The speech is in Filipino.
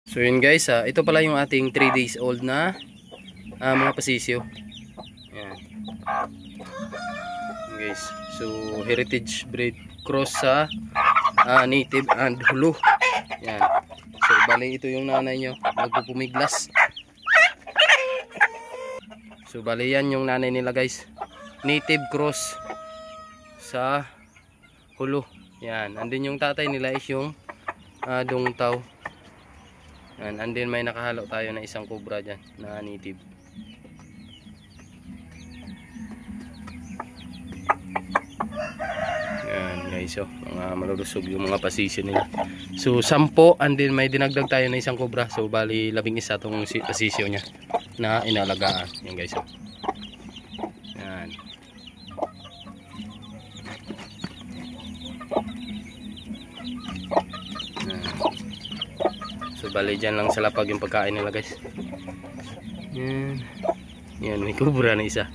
So yun guys, ito pala yung ating 3 days old na mga pasisyo. Yan. Guys, so heritage breed cross sa native and hulu. Yan. So bali ito yung nanay nyo, magpupumiglas. So bali yan yung nanay nila guys, native cross sa hulu. Yan, andin yung tatay nila is yung dungtaw. And then may nakahalo tayo na isang cobra dyan na native. Yan guys, oh, mga malulusog yung mga pasisyo nila. So 10, and then may dinagdag tayo na isang cobra. So bali 11 tong pasisyo nya na inalagaan. Yan guys, oh. Yan. So bali dyan lang sa lapag yung pagkain nila guys. Yan. Yan, may kubra na isa.